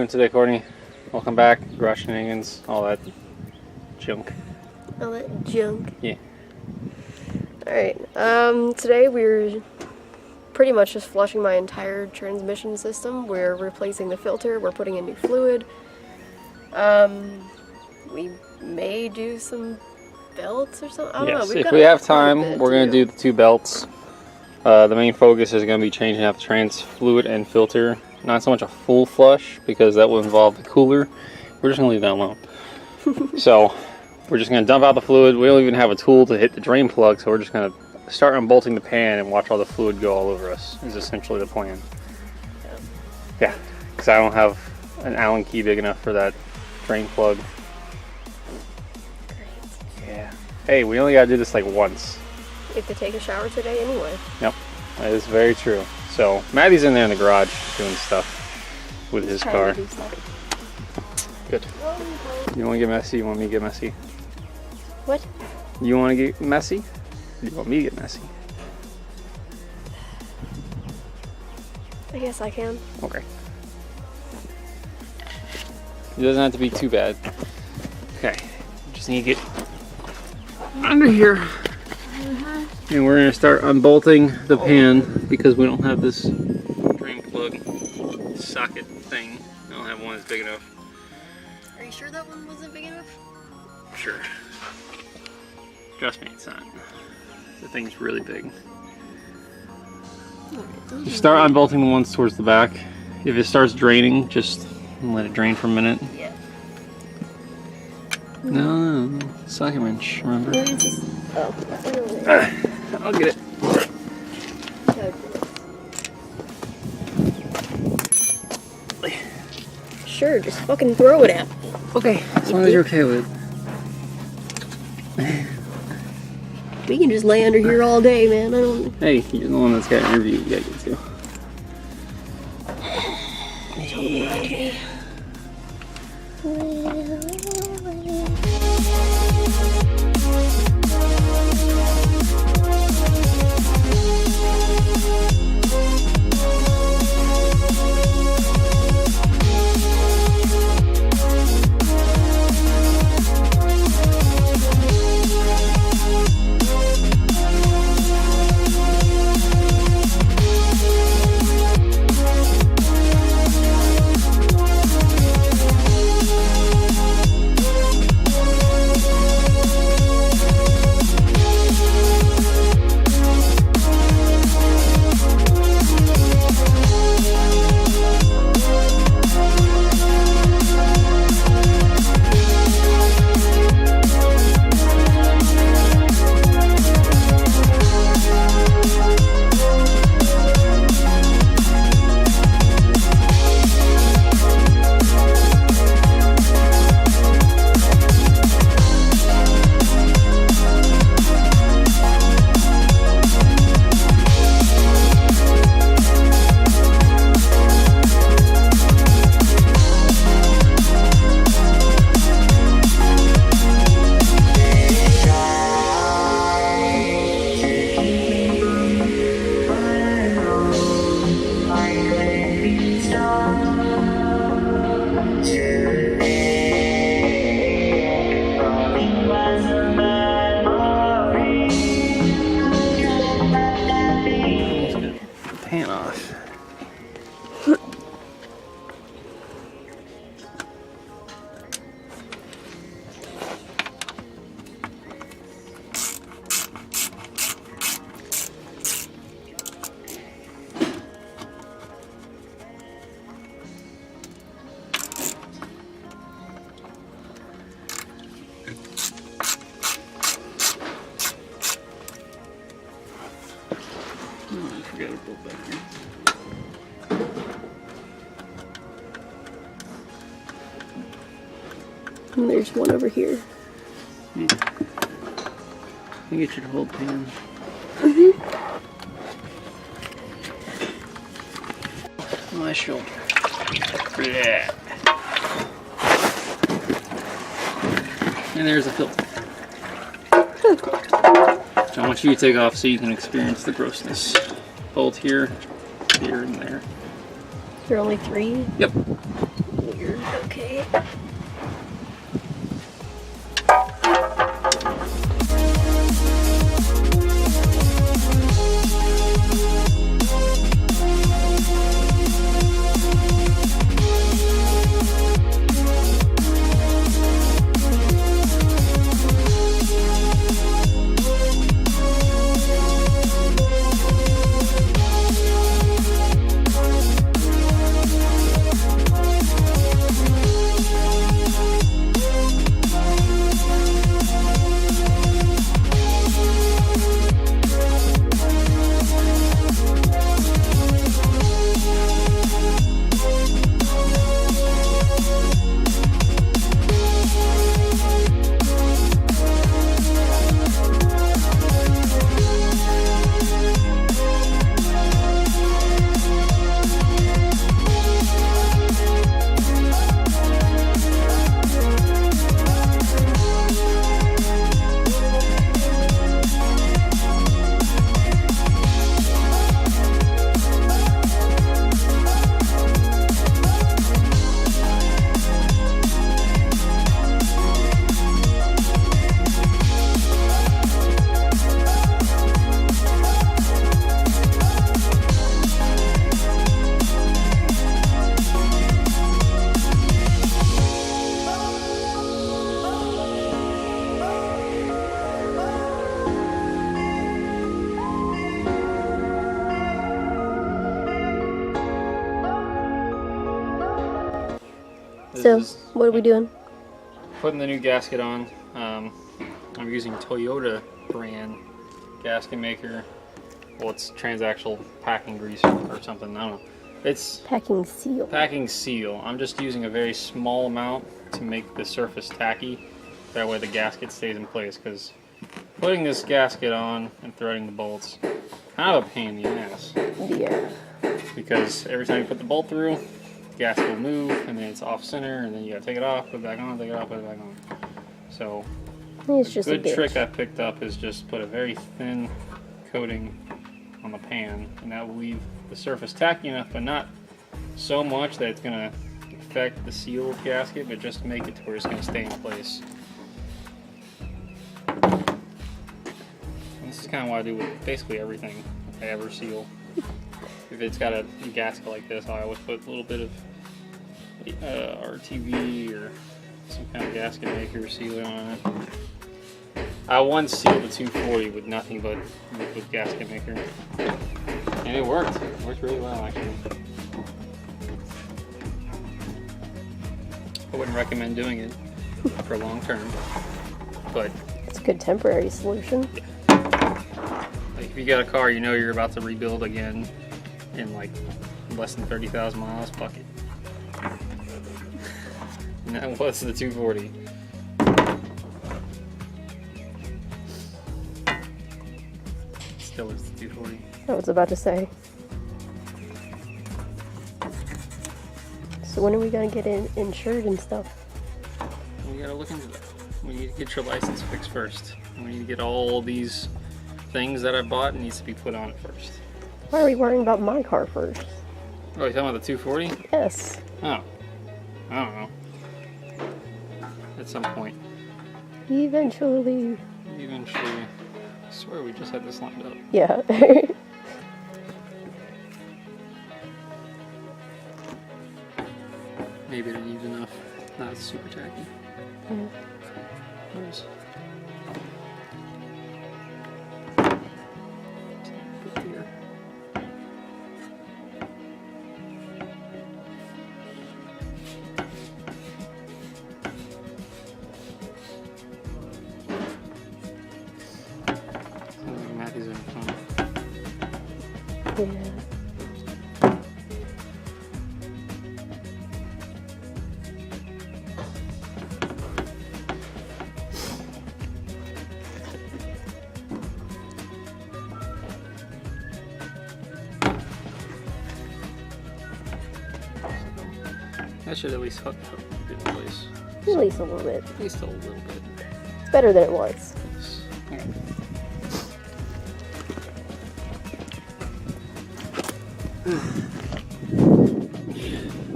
doing today, Courtney? Welcome back. Garage shenanigans, all that junk. All that junk? Yeah. Alright, today we're pretty much just flushing my entire transmission system. We're replacing the filter, we're putting in new fluid. We may do some belts or something. I don't know. If we have time, we're going to do the 2 belts. The main focus is going to be changing out the trans fluid and filter. Not so much a full flush, because that will involve the cooler. We're just going to leave that alone. So, we're just going to dump out the fluid. We don't even have a tool to hit the drain plug, so we're just going to start unbolting the pan and watch all the fluid go all over us, is essentially the plan. Yeah, because I don't have an Allen key big enough for that drain plug. Great. Yeah. Hey, we only got to do this like once. You have to take a shower today anyway. Yep, that is very true. So, Maddie's in there in the garage doing stuff with his car. Good. You want to get messy? You want me to get messy? What? You want to get messy? You want me to get messy? I guess I can. Okay. It doesn't have to be too bad. Okay. Just need to get under here. And we're going to start unbolting the pan because we don't have this drain plug socket thing. I don't have one that's big enough. Are you sure that one wasn't big enough? Sure. Trust me, it's not. The thing's really big. Just start unbolting the ones towards the back. If it starts draining, just let it drain for a minute. Yeah. No, socket wrench, remember? Where is this? Oh. I'll get it. Sure, just fucking throw it at me. Okay, as long as you're okay with it. We can just lay under here all day, man. I don't... Hey, you're the one that's got an interview you gotta get to. Pan off. I forgot to pull back here. And there's one over here. Yeah. I think it should hold pan. My shoulder. Yeah. And there's a filter. So I want you to take off so you can experience the grossness. Both here, here, and there. There are only 3? Yep. Weird. Okay. So, what are we doing? Putting the new gasket on. I'm using Toyota brand gasket maker. Well, it's transaxle packing grease or something. I don't know. It's Packing seal. Packing seal. I'm just using a very small amount to make the surface tacky. That way the gasket stays in place. Because putting this gasket on and threading the bolts, kind of a pain in the ass. Yeah. Because every time you put the bolt through, gasket will move, and then it's off center, and then you gotta take it off, put it back on, take it off, put it back on. So, It's a just good a trick I picked up is just put a very thin coating on the pan, and that will leave the surface tacky enough, but not so much that it's gonna affect the seal gasket, but just to make it to where it's gonna stay in place. And this is kind of what I do with basically everything I ever seal. If it's got a gasket like this, I always put a little bit of RTV or some kind of gasket maker sealer on it. I once sealed the 240 with nothing but liquid gasket maker, and it worked. It worked really well, actually. I wouldn't recommend doing it for long term, but It's a good temporary solution. like if you got a car you know you're about to rebuild again in like less than 30,000 miles, fuck it. And that was the 240. Still is the 240. I was about to say. So when are we gonna get insured and stuff? We gotta look into that. We need to get your license fixed first. We need to get all these things that I bought needs to be put on it first. Why are we worrying about my car first? Oh, you're talking about the 240? Yes. Oh. I don't know. At some point. Eventually. Eventually. I swear we just had this lined up. Yeah. Maybe it needs enough. Not super tacky. Yeah. Where's... Put here. Sounds like Matthew's having fun. Yeah. That should at least hook in place. At least a little bit. At least a little bit. It's better than it was. Okay.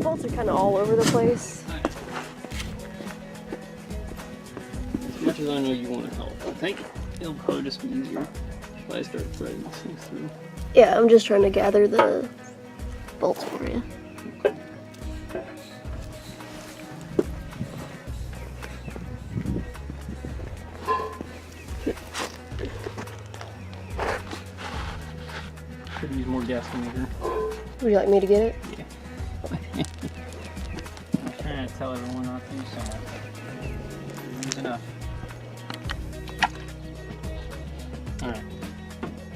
Bolts are kind of all over the place. much as I know you want to help, I think it'll probably just be easier if I start threading these things through. Yeah, I'm just trying to gather the bolts for you. Could use more gas maker. Would you like me to get it? Yeah. I'm trying to tell everyone not to use so much. Use enough. Alright.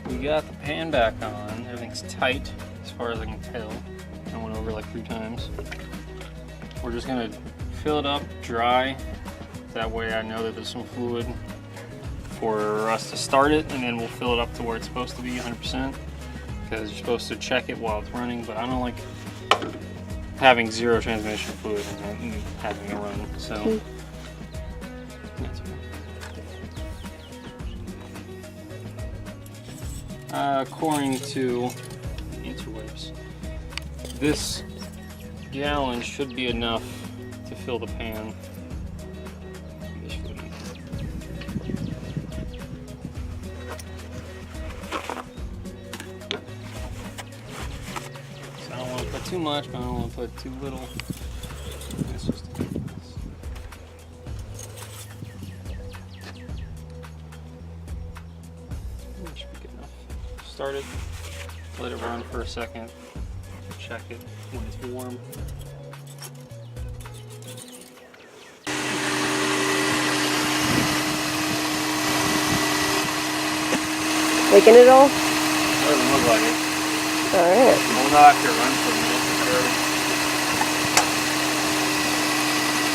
We got the pan back on. Everything's tight as far as I can tell. I went over like 3 times. We're just gonna fill it up dry. That way I know that there's some fluid for us to start it, and then we'll fill it up to where it's supposed to be 100%. Because you're supposed to check it while it's running, but I don't like having 0 transmission fluid and having it run, so that's okay. According to interwebs, this gallon should be enough to fill the pan. Too much, but I don't want to put too little. It's just that should be good enough. Start it, let it run for a second, check it when it's warm. Leaking it all? Doesn't look like it. Alright. We'll not have to run for a minute for sure.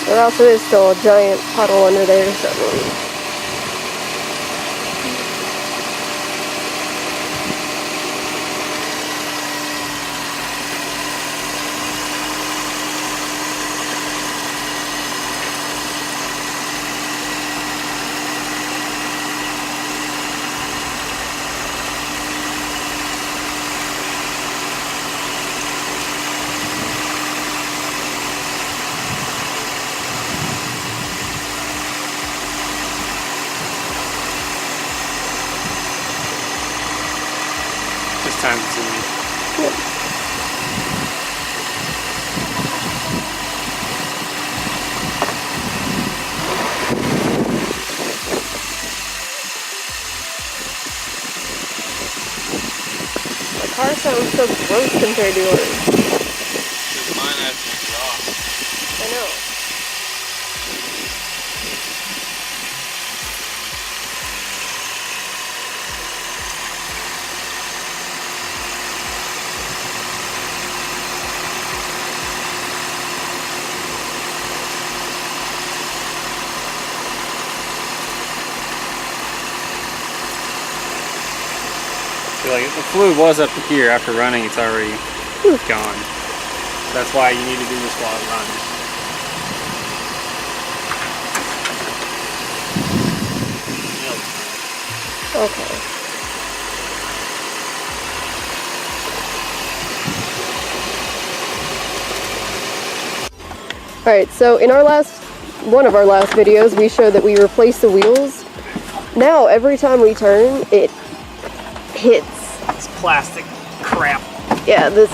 There also is still a giant puddle under there, so. Time consuming. Yep. My car sounds so gross compared to yours. Because mine has some exhaust. I know. Like if the fluid was up to here after running, it's already gone. That's why you need to do this while it runs. Okay. Alright, so in one of our last videos, we showed that we replaced the wheels. Now, every time we turn, it hits. It's plastic crap. Yeah, this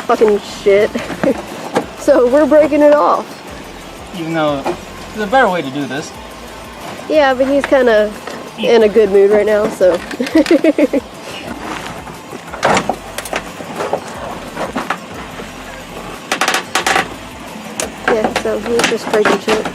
fucking shit. So we're breaking it off. Even though there's a better way to do this. Yeah, but he's kind of in a good mood right now, so. Yeah, so he's just breaking shit.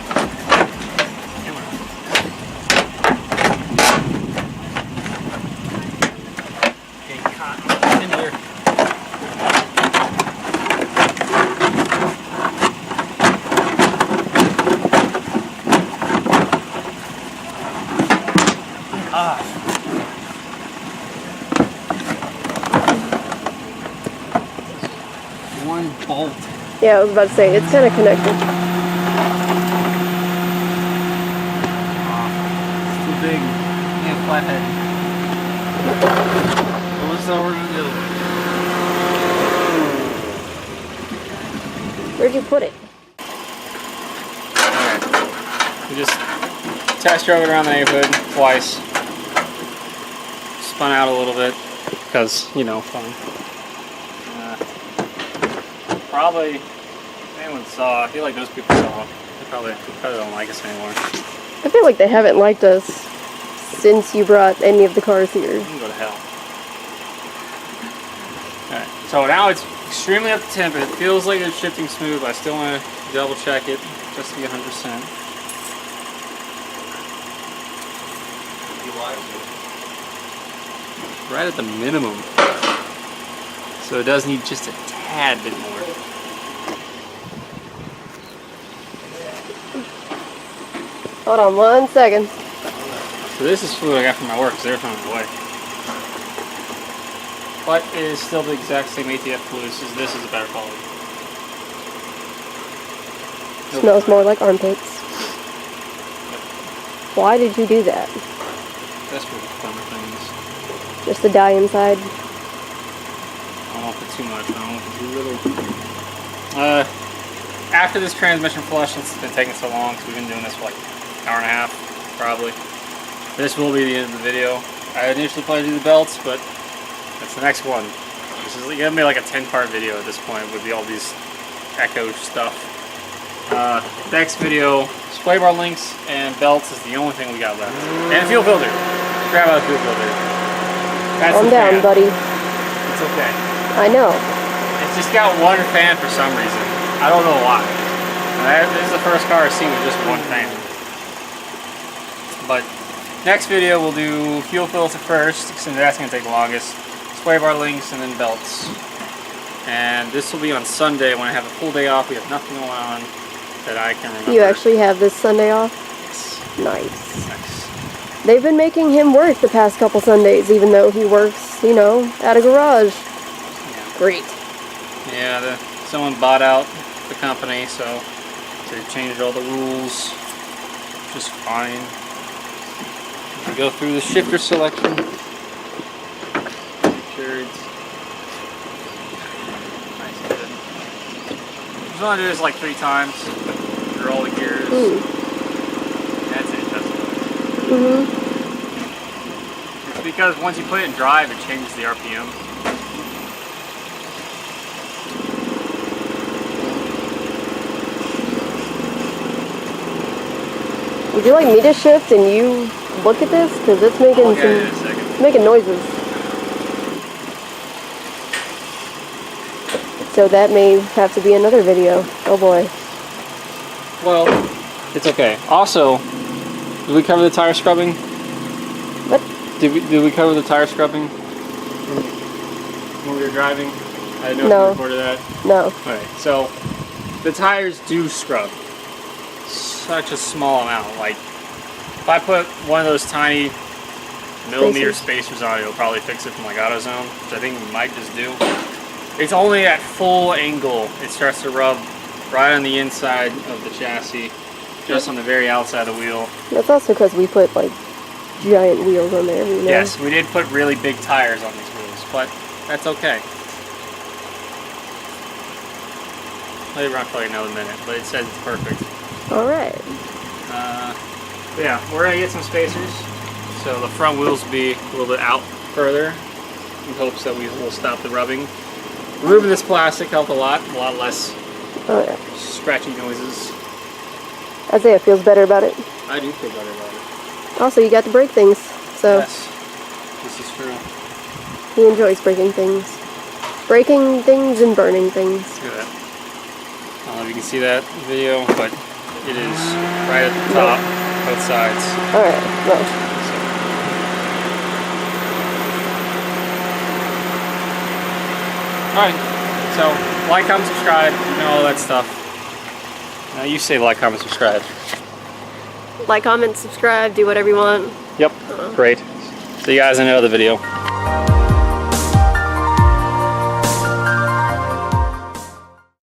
One bolt. Yeah, I was about to say, it's kind of connected. It's too big. Yeah, flathead. Well, that's how we're gonna do it. Where'd you put it? Alright. We just test drove it around the neighborhood twice. Spun out a little bit because, you know, fun. Probably, if anyone saw, I feel like those people saw. They probably don't like us anymore. I feel like they haven't liked us since you brought any of the cars here. You can go to hell. Alright, so now it's extremely up to temp. It feels like it's shifting smooth, but I still want to double check it just to be 100%. Right at the minimum. So it does need just a tad bit more. Hold on 1 second. So this is fluid I got from my work because they were throwing it away. But it is still the exact same ATF fluid, it's just this is a better quality. Smells more like armpits. Why did you do that? That's for fun things. Just to die inside? I don't want it too much, I don't want it too little. After this transmission flush, since it's been taking so long, because we've been doing this for like an hour and a half, probably. This will be the end of the video. I initially planned to do the belts, but that's the next one. This is gonna be like a 10-part video at this point with all these echo stuff. Next video, display bar links and belts is the only thing we got left. And fuel filter. Grab out the fuel filter. That's calm down, fan. buddy. It's okay. I know. It's just got one fan for some reason. I don't know why. This is the first car I've seen with just one fan. But next video we'll do fuel filter first, since that's going to take the longest. Display bar links and then belts. And this will be on Sunday when I have a full day off. We have nothing going on that I can remember. You actually have this Sunday off? Yes. Nice. Nice. They've been making him work the past couple Sundays, even though he works, you know, at a garage. Yeah. Great. Yeah, someone bought out the company, so they changed all the rules, which is fine. We go through the shifter selection. Sure, it's nice and good. Just want to do this like 3 times through all the gears. Ooh. That's it. That's it. Mm-hmm. It's because once you put it in drive, it changes the RPM. Would you like me to shift and you look at this? Because it's making I'll look at it in a second. it's making noises. So that may have to be another video. Oh boy. Well, it's okay. Also, did we cover the tire scrubbing? What? Did we cover the tire scrubbing when we were driving? I didn't know if we recorded that. No. Okay, so the tires do scrub. Such a small amount. Like, if I put one of those tiny millimeter spacers on it, it'll probably fix it from like AutoZone, which I think we might just do. It's only at full angle it starts to rub right on the inside of the chassis, just on the very outside of the wheel. That's also because we put like giant wheels on there, you know? Yes, we did put really big tires on these wheels, but that's okay. Maybe run for like another minute, but it says it's perfect. Alright. Yeah, we're going to get some spacers, so the front wheels will be a little bit out further in hopes that we will stop the rubbing. Removing this plastic helped a lot less scratchy noises. Isaiah feels better about it. I do feel better about it. Also, you got to break things, so Yes, this is true. he enjoys breaking things. Breaking things and burning things. Look at that. I don't know if you can see that video, but it is right at the top, both sides. Alright, well. Alright, so like, comment, subscribe, you know, all that stuff. Now you say like, comment, subscribe. Like, comment, subscribe, do whatever you want. Yep, great. See you guys in another video.